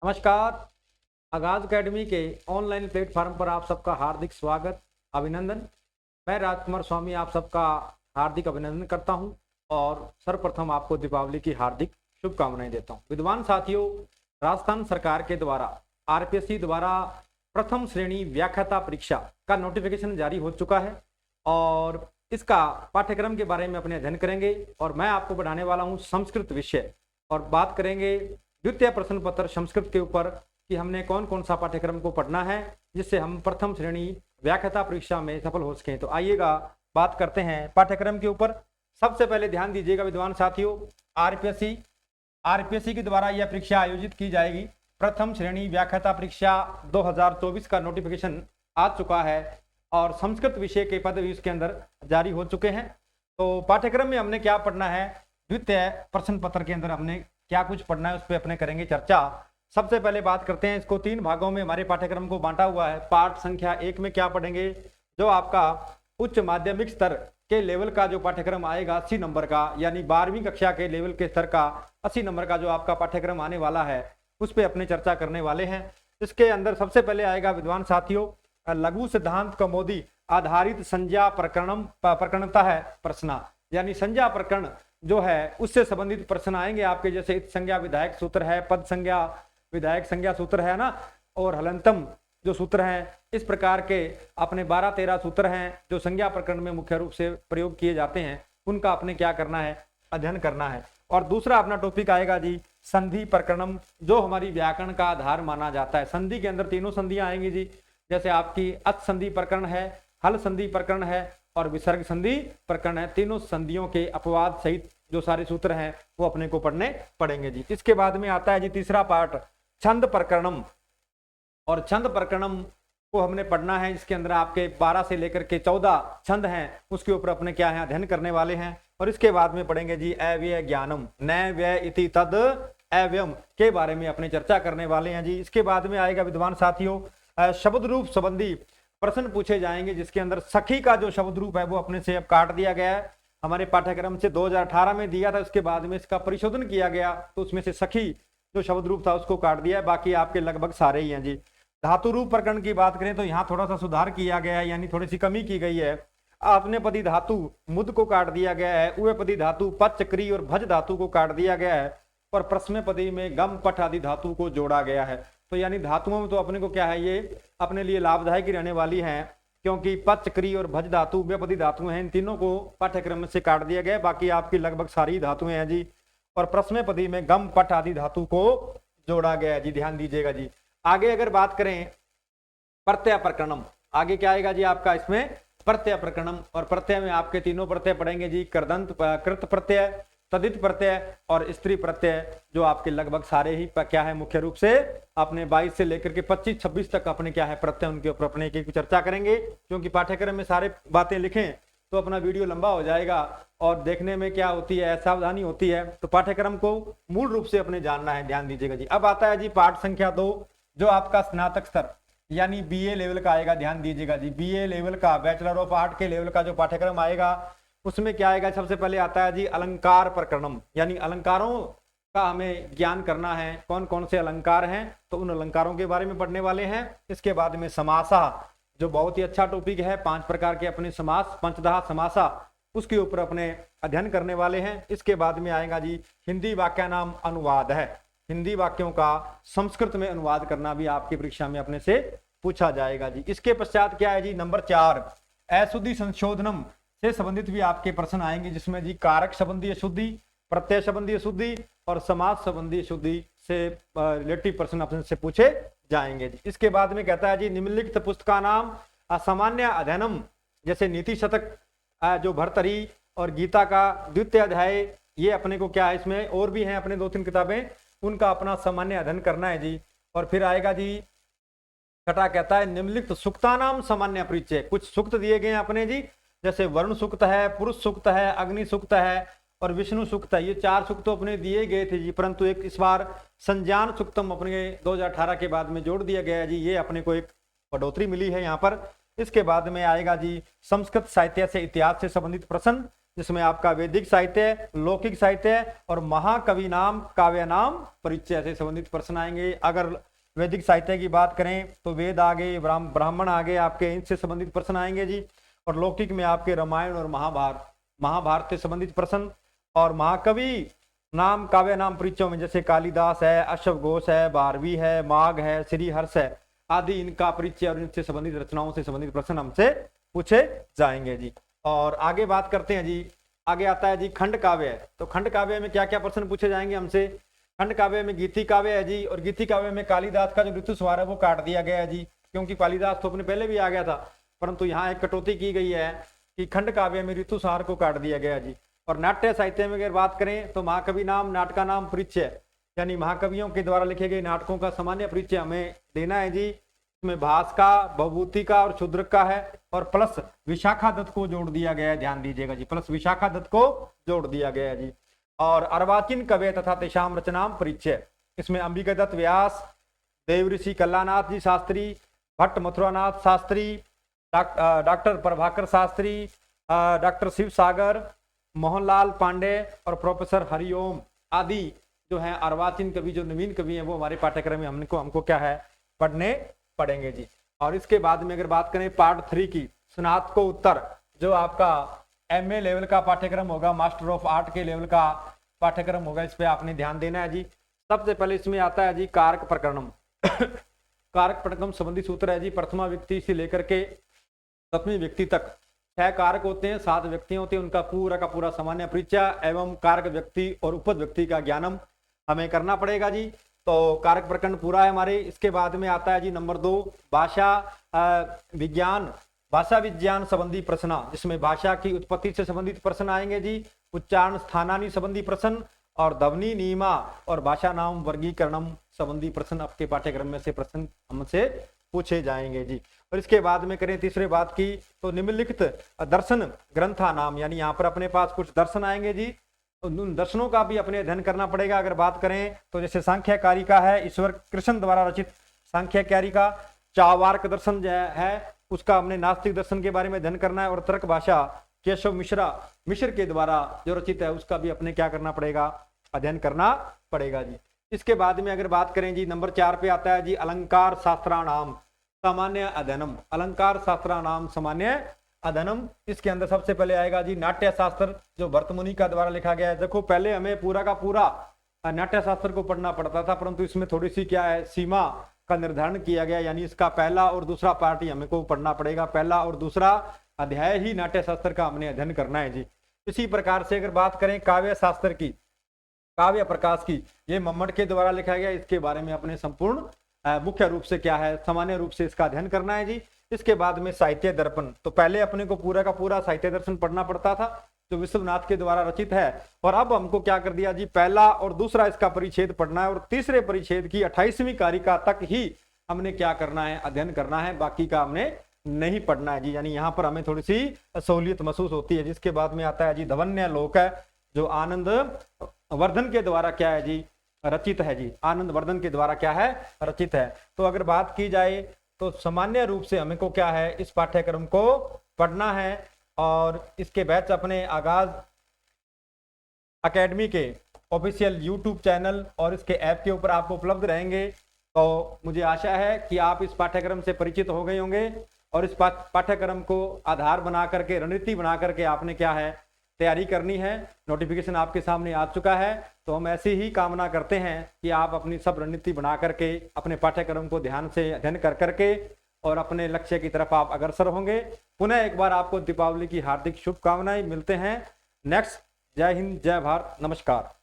नमस्कार। आगाज एकेडमी के ऑनलाइन प्लेटफॉर्म पर आप सबका हार्दिक स्वागत, अभिनंदन। मैं राजकुमार स्वामी आप सबका हार्दिक अभिनंदन करता हूं और सर्वप्रथम आपको दीपावली की हार्दिक शुभकामनाएं देता हूं। विद्वान साथियों, राजस्थान सरकार के द्वारा आरपीएससी द्वारा प्रथम श्रेणी व्याख्याता परीक्षा का नोटिफिकेशन जारी हो चुका है और इसका पाठ्यक्रम के बारे में अपने अध्ययन करेंगे और मैं आपको पढ़ाने वाला हूँ संस्कृत विषय और बात करेंगे द्वितीय प्रश्न पत्र संस्कृत के ऊपर कि हमने कौन कौन सा पाठ्यक्रम को पढ़ना है जिससे हम प्रथम श्रेणी व्याख्याता परीक्षा में सफल हो सकें। तो आइएगा बात करते हैं पाठ्यक्रम के ऊपर। सबसे पहले ध्यान दीजिएगा विद्वान साथियों, आरपीएससी के द्वारा यह परीक्षा आयोजित की जाएगी। प्रथम श्रेणी व्याख्याता परीक्षा 2024 का नोटिफिकेशन आ चुका है और संस्कृत विषय के पद भी उसके अंदर जारी हो चुके हैं। तो पाठ्यक्रम में हमने क्या पढ़ना है, द्वितीय प्रश्न पत्र के अंदर हमने क्या कुछ पढ़ना है उस पर अपने करेंगे चर्चा। सबसे पहले बात करते हैं, इसको 3 भागों में हमारे पाठ्यक्रम को बांटा हुआ है। पाठ संख्या 1 में क्या पढ़ेंगे, जो आपका उच्च माध्यमिक स्तर के लेवल का जो पाठ्यक्रम आएगा 80 नंबर का, यानी 12वीं कक्षा के लेवल के स्तर का 80 नंबर का जो आपका पाठ्यक्रम आने वाला है उस पर अपने चर्चा करने वाले हैं। इसके अंदर सबसे पहले आएगा विद्वान साथियों लघु सिद्धांत कौमुदी आधारित संज्ञा प्रकरणता है प्रश्न, यानी संज्ञा प्रकरण जो है उससे संबंधित प्रश्न आएंगे आपके, जैसे इत संज्ञा विधायक सूत्र है, पद संज्ञा विधायक संज्ञा सूत्र है ना, और हलंतम जो सूत्र हैं। इस प्रकार के अपने 12-13 सूत्र हैं जो संज्ञा प्रकरण में मुख्य रूप से प्रयोग किए जाते हैं, उनका अपने क्या करना है, अध्ययन करना है। और दूसरा अपना टॉपिक आएगा जी संधि प्रकरणम, जो हमारी व्याकरण का आधार माना जाता है। संधि के अंदर 3 संधियां आएंगी जी, जैसे आपकी अच संधि प्रकरण है, हल संधि प्रकरण है और विसर्ग संधि प्रकरण है। तीनों संधियों के अपवाद सहित जो सारे सूत्र हैं वो अपने को पढ़ने पड़ेंगे जी। इसके बाद में आता है जी तीसरा पार्ट छंद प्रकरणम, और छंद प्रकरणम को हमने पढ़ना है। इसके अंदर आपके 12 से लेकर के 14 छंद हैं, उसके ऊपर अपने क्या है अध्ययन करने वाले हैं। और इसके बाद में पढ़ेंगे जी अव्यय ज्ञानम, न व्यय इति तद अव्ययम के बारे में अपने चर्चा करने वाले हैं जी। इसके बाद में आएगा विद्वान साथियों शब्द रूप संबंधी प्रश्न पूछे जाएंगे, जिसके अंदर सखी का जो शब्द रूप है वो अपने से अब काट दिया गया है। हमारे पाठ्यक्रम से 2018 में दिया था, उसके बाद में इसका परिशोधन किया गया तो उसमें से सखी जो शब्द रूप था उसको काट दिया है, बाकी आपके लगभग सारे ही हैं जी। धातु रूप प्रकरण की बात करें तो यहाँ थोड़ा सा सुधार किया गया है, यानी थोड़ी सी कमी की गई है। आत्मनेपदी धातु मुद को काट दिया गया है, उभयपदी धातु पच क्री और भज धातु को काट दिया गया है और प्रश्नपदी में गम पठ आदि धातु को जोड़ा गया है। तो यानी धातुओं में तो अपने को क्या है, ये अपने लिए लाभदायक रहने वाली हैं, क्योंकि पच क्री और भज धातु उभयपदी धातुएं हैं, इन तीनों को पाठ्यक्रम से काट दिया गया। बाकी आपकी लगभग सारी धातुएं हैं जी। और प्रश्नपदी में गम पठ आदि धातु को जोड़ा गया है जी, ध्यान दीजिएगा जी। आगे अगर बात करें प्रत्यय प्रकरणम, आगे क्या आएगा जी आपका इसमें प्रत्यय प्रकरणम, और प्रत्यय में आपके 3 प्रत्यय पढ़ेंगे जी, कृदंत कृत प्रत्यय, तदित प्रत्यय और स्त्री प्रत्यय, जो आपके लगभग सारे ही क्या है मुख्य रूप से अपने 22 से लेकर के 25-26 तक अपने क्या है प्रत्यय, उनके ऊपर अपने की चर्चा करेंगे। क्योंकि पाठ्यक्रम में सारे बातें लिखें तो अपना वीडियो लंबा हो जाएगा और देखने में क्या होती है असावधानी होती है, तो पाठ्यक्रम को मूल रूप से अपने जानना है, ध्यान दीजिएगा जी। अब आता है जी पाठ संख्या 2, जो आपका स्नातक स्तर यानी बीए लेवल का आएगा, ध्यान दीजिएगा जी। बीए लेवल का, बैचलर ऑफ आर्ट के लेवल का जो पाठ्यक्रम आएगा उसमें क्या आएगा, सबसे पहले आता है जी अलंकार प्रकरणम, यानी अलंकारों का हमें ज्ञान करना है, कौन कौन से अलंकार हैं तो उन अलंकारों के बारे में पढ़ने वाले हैं। इसके बाद में समासा, जो बहुत ही अच्छा टॉपिक है, 5 प्रकार के अपने समास, पंचदहा समासा, उसके ऊपर अपने अध्ययन करने वाले हैं। इसके बाद में आएगा जी हिंदी वाक्य नाम अनुवाद है, हिंदी वाक्यों का संस्कृत में अनुवाद करना भी आपकी परीक्षा में अपने से पूछा जाएगा जी। इसके पश्चात क्या है जी नंबर 4 अशुद्धि संशोधनम से संबंधित भी आपके प्रश्न आएंगे, जिसमें जी कारक संबंधी अशुद्धि, प्रत्यय संबंधी अशुद्धि और समास संबंधी अशुद्धि से रिलेटिव प्रश्न अपने से पूछे जाएंगे जी। इसके बाद में कहता है जी निम्नलिखित पुस्तका नाम असामान्य अध्ययनम, जैसे नीति शतक जो भर्तरी और गीता का द्वितीय अध्याय, ये अपने को क्या है, इसमें और भी हैं अपने 2-3 किताबें, उनका अपना सामान्य अध्ययन करना है जी। और फिर आएगा जी छठा, कहता है निम्नलिखित सुक्ता नाम सामान्य परिचय, कुछ सुक्त दिए गए हैं अपने जी, जैसे वरुण सूक्त है, पुरुष सूक्त है, अग्नि सूक्त है और विष्णु सूक्त है। ये 4 सूक्त तो अपने दिए गए थे जी, परंतु एक इस बार संज्ञान सूक्तम अपने 2018 के बाद में जोड़ दिया गया है जी, ये अपने को एक बढ़ोतरी मिली है यहाँ पर। इसके बाद में आएगा जी संस्कृत साहित्य से इतिहास से संबंधित प्रश्न, जिसमें आपका वैदिक साहित्य, लौकिक साहित्य और महाकवि नाम, काव्य नाम, परिचय से संबंधित प्रश्न आएंगे। अगर वैदिक साहित्य की बात करें तो वेद आगे, ब्राह्मण आगे, आपके इनसे संबंधित प्रश्न आएंगे जी। और लौकिक में आपके रामायण और महाभारत से संबंधित प्रश्न। और महाकवि नाम, काव्य नाम, परिचयों में जैसे कालिदास है, अश्वघोष है, भारवी है, माघ है, श्रीहर्ष है आदि, इनका परिचय और इनसे संबंधित रचनाओं से संबंधित प्रश्न हमसे पूछे जाएंगे जी। और आगे बात करते हैं जी, आगे आता है जी खंड काव्य। तो खंड काव्य में क्या क्या प्रश्न पूछे जाएंगे हमसे। खंड काव्य में गीति काव्य है जी, और गीति काव्य में कालिदास का जो ऋतुस्वार है वो काट दिया गया है जी, क्योंकि कालिदास तो अपने पहले भी आ गया था, परंतु यहाँ एक कटौती की गई है कि खंड काव्य में ऋतुस्वार को काट दिया गया जी। और नाट्य साहित्य में अगर बात करें तो महाकवि नाम, नाटका नाम, परिचय, यानी महाकवियों के द्वारा लिखे गए नाटकों का सामान्य परिचय हमें देना है जी। इसमें भास का, भवभूति का और शूद्रक का है, और प्लस विशाखा दत्त को जोड़ दिया गया है, ध्यान दीजिएगा जी, प्लस विशाखा दत्त को जोड़ दिया गया है जी। और अर्वाचीन कवि तथा तेषाम रचनाम परिचय, इसमें अंबिका दत्त व्यास, देवऋषि कल्लानाथ जी शास्त्री, भट्ट मथुरानाथ शास्त्री, डॉक्टर प्रभाकर शास्त्री, डॉक्टर शिव सागर, मोहनलाल पांडे और प्रोफेसर हरिओम आदि जो है अर्वाचीन कवि, जो नवीन कवि हैं, वो हमारे पाठ्यक्रम में हमको क्या है पढ़ने पड़ेंगे जी। और इसके बाद में अगर बात करें पार्ट 3 की, स्नातकोत्तर, जो आपका MA लेवल का पाठ्यक्रम होगा, मास्टर ऑफ आर्ट के लेवल का पाठ्यक्रम होगा, इस पे आपने ध्यान देना है जी। सबसे पहले इसमें आता है जी कारक प्रकरणम। कारक प्रकरण संबंधी सूत्र है जी, प्रथमा व्यक्ति से लेकर के 7वीं व्यक्ति तक 6 कारक होते हैं, 7 व्यक्ति होते हैं, उनका पूरा का पूरा सामान्य परिचय एवं कारक व्यक्ति और उपद व्यक्ति का ज्ञानम हमें करना पड़ेगा जी। तो कारक प्रकरण पूरा है हमारे। इसके बाद में आता है जी नंबर 2 भाषा विज्ञान संबंधी प्रश्न, जिसमें भाषा की उत्पत्ति से संबंधित प्रश्न आएंगे जी, उच्चारण स्थानानी संबंधी प्रश्न, और ध्वनि नियमा और भाषा नाम वर्गीकरणम संबंधी प्रश्न आपके पाठ्यक्रम में से प्रश्न हमसे पूछे जाएंगे जी। और इसके बाद में करें तीसरे बात की, तो निम्नलिखित दर्शन ग्रंथा नाम, यानी यहाँ पर अपने पास कुछ दर्शन आएंगे जी, उन दर्शनों का भी अपने अध्ययन करना पड़ेगा। अगर बात करें तो जैसे सांख्य कारिका है, ईश्वर कृष्ण द्वारा रचित सांख्य कारिका, चावार्क दर्शन है, उसका हमने नास्तिक दर्शन के बारे में अध्ययन करना है। और तर्क भाषा केशव मिश्र के द्वारा जो रचित है, उसका भी अपने क्या करना पड़ेगा, अध्ययन करना पड़ेगा जी। इसके बाद में अगर बात करें जी नंबर 4 पे आता है जी अलंकार शास्त्राणाम सामान्य अध्ययनम, अलंकार शास्त्राणाम सामान्य अध्ययनम। इसके अंदर सबसे पहले आएगा जी नाट्य शास्त्र, जो भरतमुनि का द्वारा लिखा गया है। देखो पहले हमें पूरा का पूरा नाट्य शास्त्र को पढ़ना पड़ता था, परंतु इसमें थोड़ी सी क्या है सीमा का निर्धारण किया गया, यानी इसका पहला और दूसरा पार्ट ही हमें को पढ़ना पड़ेगा, पहला और दूसरा अध्याय ही नाट्य शास्त्र का हमने अध्ययन करना है जी। इसी प्रकार से अगर बात करें काव्य शास्त्र की, काव्य प्रकाश की, ये मम्मट के द्वारा लिखा गया, इसके बारे में अपने संपूर्ण मुख्य रूप से क्या है सामान्य रूप से इसका अध्ययन करना है जी। इसके बाद में साहित्य दर्पण, तो पहले अपने को पूरा का पूरा साहित्य दर्शन पढ़ना पड़ता था, जो विश्वनाथ के द्वारा रचित है, और अब हमको क्या कर दिया जी पहला और दूसरा इसका परिच्छेद पढ़ना है, और तीसरे परिच्छेद की 28वीं कारिका तक ही हमने क्या करना है अध्ययन करना है, बाकी का हमने नहीं पढ़ना है जी। यानी यहाँ पर हमें थोड़ी सी सहूलियत महसूस होती है। जिसके बाद में आता है जी धवन्य लोक है, जो आनंद वर्धन के द्वारा क्या है जी रचित है जी, आनंद वर्धन के द्वारा क्या है रचित है। तो अगर बात की जाए तो सामान्य रूप से हमें को क्या है इस पाठ्यक्रम को पढ़ना है, और इसके बैच अपने आगाज एकेडमी के ऑफिशियल यूट्यूब चैनल और इसके ऐप के ऊपर आपको उपलब्ध रहेंगे। तो मुझे आशा है कि आप इस पाठ्यक्रम से परिचित हो गए होंगे, और इस पाठ्यक्रम को आधार बना करके, रणनीति बना करके आपने क्या है तैयारी करनी है। नोटिफिकेशन आपके सामने आ चुका है, तो हम ऐसी ही कामना करते हैं कि आप अपनी सब रणनीति बना करके अपने पाठ्यक्रम को ध्यान से अध्ययन कर करके और अपने लक्ष्य की तरफ आप अग्रसर होंगे। पुनः एक बार आपको दीपावली की हार्दिक शुभकामनाएं। मिलते हैं नेक्स्ट। जय हिंद, जय भारत, नमस्कार।